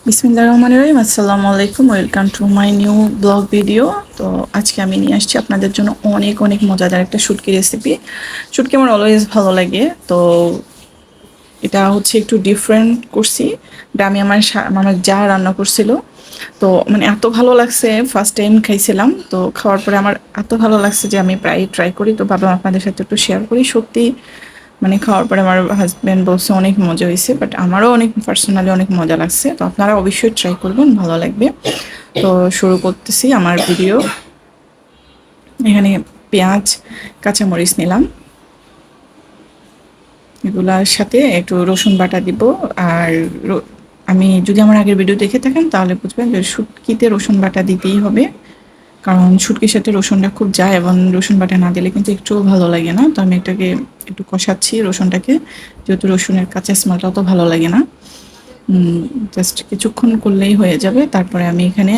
বিসমিল্লাহির রহমানির রহিম। আসসালামু আলাইকুম, welcome to my new blog video. তো আজকে আমি নিয়ে আসছি আপনাদের জন্য অনেক অনেক মজাদার একটা শুটকি রেসিপি। শুটকি আমার অলওয়েজ ভালো লাগে, তো এটা হচ্ছে একটু ডিফারেন্ট করছি। এটা আমি আমার যা রান্না করছিল, তো মানে এত ভালো লাগছে। ফার্স্ট টাইম খাইছিলাম, তো খাওয়ার পরে আমার এত ভালো লাগছে যে আমি প্রায় ট্রাই করি। তো ভাবলাম আপনাদের সাথে একটু শেয়ার করি। সত্যি মানে খাওয়ার পরে আমার হাজব্যান্ড বলছে অনেক মজা হয়েছে, বাট আমারও অনেক পার্সোনালি অনেক মজা লাগছে। তো আপনারা অবশ্যই ট্রাই করবেন, ভালো লাগবে। তো শুরু করতেছি আমার ভিডিও। এখানে পেঁয়াজ, কাঁচামরিচ নিলাম, এগুলার সাথে একটু রসুন বাটা দিব। আর আমি যদি আমার আগের ভিডিও দেখে থাকেন তাহলে বুঝবেন যে শুটকিতে রসুন বাটা দিতেই হবে, কারণ শুটকির সাথে রসুনটা খুব যায় এবং রসুন বাটা না দিলে কিন্তু একটুও ভালো লাগে না। তো আমি এটাকে একটু কষাচ্ছি রসুনটাকে, যেহেতু রসুনের কাঁচা স্মেলটা তো ভালো লাগে না। জাস্ট কিছুক্ষণ করলেই হয়ে যাবে। তারপরে আমি এখানে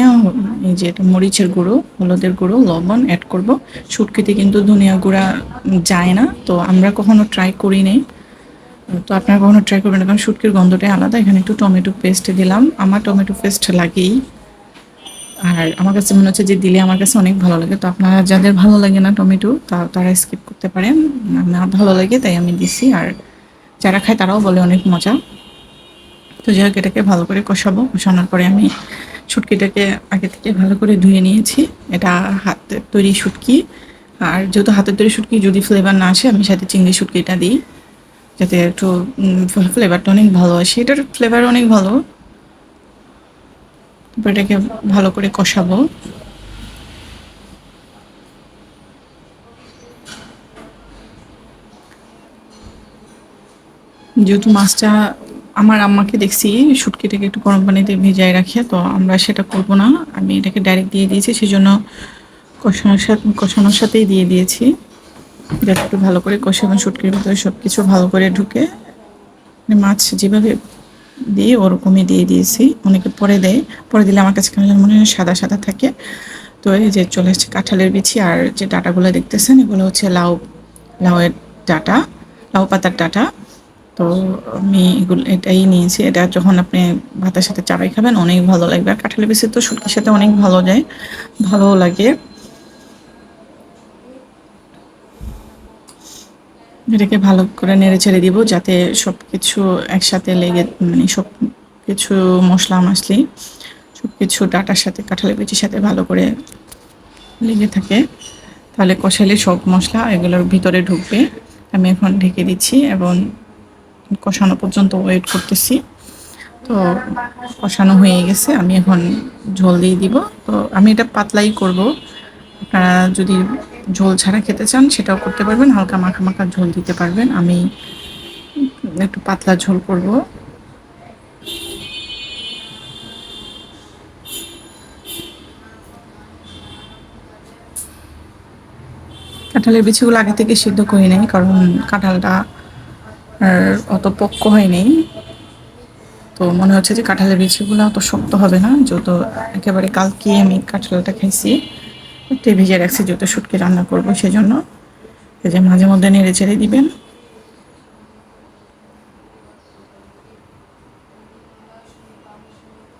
এই যে এটা মরিচের গুঁড়ো, হলুদের গুঁড়ো, লবণ অ্যাড করব। শুটকিতে কিন্তু ধনিয়া গুঁড়া যায় না, তো আমরা কখনো ট্রাই করি নাই। তো আপনারা কখনো ট্রাই করবেন না, কারণ শুটকির গন্ধটাই আলাদা। এখানে একটু টমেটো পেস্ট দিলাম, আমার টমেটো পেস্ট লাগেই। আর আমার কাছে মনে হচ্ছে যে দিলে আমার কাছে অনেক ভালো লাগে। তো আপনারা যাদের ভালো লাগে না টমেটো, তারা স্কিপ করতে পারেন। আমার ভালো লাগে তাই আমি দিছি। আর যারা খায় তারাও বলে অনেক মজা। তো যাই হোক, এটাকে ভালো করে কষাবো। কষানোর পরে আমি শুটকিটাকে আগে থেকে ভালো করে ধুয়ে নিয়েছি। এটা হাতের তৈরি শুটকি। আর যেহেতু হাতের তৈরি শুটকি যদি ফ্লেভার না আসে, আমি সাথে চিংড়ি শুটকিটা দিই, যাতে একটু ফ্লেভারটা অনেক ভালো আসে। এটার ফ্লেভার অনেক ভালো। তারপর এটাকে ভালো করে কষাবো। যেহেতু মাছটা আমার আম্মাকে দেখছি শুটকিটাকে একটু গরম পানিতে ভিজায় রাখে, তো আমরা সেটা করব না। আমি এটাকে ডাইরেক্ট দিয়ে দিয়েছি, সেজন্য কষানোর সাথেই দিয়ে দিয়েছি, যাতে একটু ভালো করে কষে এবং শুটকির ভিতরে সব কিছু ভালো করে ঢুকে। মানে মাছ যেভাবে দিই ওরকমই দিয়ে দিয়েছি। অনেকে পরে দেয়, পরে দিলে আমার কাছে কেন যেন মনে হয় সাদা সাদা থাকে। তো এই যে চলে এসছে কাঁঠালের বিচি। আর যে ডাটাগুলো দেখতেছেন এগুলো হচ্ছে লাউয়ের ডাটা, লাউ পাতার ডাটা। তো আমি এগুলো এটাই নিয়েছি। এটা যখন আপনি ভাতের সাথে চাবাই খাবেন অনেক ভালো লাগবে। আর কাঁঠালের বিচি তো শুটকির সাথে অনেক ভালো যায়, ভালো লাগে। এটাকে ভালো করে নেড়ে ছেড়ে দিব, যাতে সব কিছু একসাথে লেগে, মানে সব কিছু মশলা মশলি সব কিছু ডাটার সাথে কাঁঠালের বিচির সাথে ভালো করে লেগে থাকে। তাহলে কষালে সব মশলা এগুলোর ভিতরে ঢুকবে। আমি এখন ঢেকে দিচ্ছি এবং কষানো পর্যন্ত ওয়েট করতেছি। তো কষানো হয়ে গেছে, আমি এখন ঝোল দিয়ে দিব। তো আমি এটা পাতলাই করব। আপনারা যদি ঝোল ছাড়া খেতে চান সেটাও করতে পারবেন, হালকা মাখা মাখা ঝোল দিতে পারবেন। আমি একটু পাতলা ঝোল করব। কাঁঠালের বিচিগুলো আগে থেকে সিদ্ধ করে নেই, কারণ কাঁঠালটা অত পক্ক হয়নি। তো মনে হচ্ছে যে কাঁঠালের বিচিগুলো অত শক্ত হবে না, যেহেতু একেবারে কালকে আমি কাঁঠালটা খাইছি। একটু ভিজে রাখছি যেহেতু শুটকি রান্না করবো, সেজন্য এই যে মাঝে মধ্যে নেড়ে ছেড়ে দিবেন।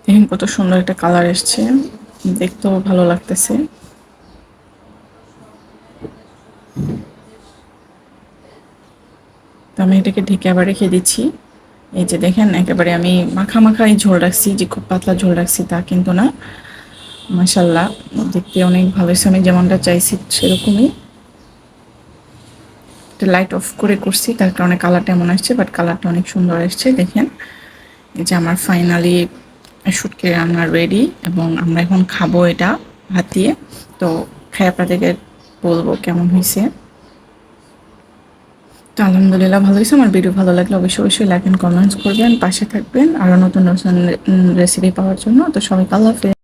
দেখেন কত সুন্দর একটা কালার এসছে, দেখতেও ভালো লাগতেছে। তো আমি এটাকে ঢেকে আবার রেখে দিচ্ছি। এই যে দেখেন একেবারে আমি মাখা মাখাই ঝোল রাখছি, যে খুব পাতলা ঝোল রাখছি তা কিন্তু না। মাশাল্লাহ, দেখতে অনেক ভালো হয়েছে, আমি যেমনটা চাইছি সেরকমই। এটা লাইট অফ করে করছি, তার কারণে কালারটা এমন আসছে, বাট কালারটা অনেক সুন্দর আসছে। দেখেন এই যে আমার ফাইনালি শুটকি রান্না রেডি, এবং আমরা এখন খাবো এটা ভাত দিয়ে। তো খাই আপনাদেরকে বলবো কেমন হয়েছে। তো আলহামদুলিল্লাহ ভালো হয়েছে। আমার ভিডিও ভালো লাগলে অবশ্যই অবশ্যই লাইক এন্ড কমেন্টস করবেন, পাশে থাকবেন আরও নতুন নতুন রেসিপি পাওয়ার জন্য। তো সবাইকে আল্লাহ হাফেজ।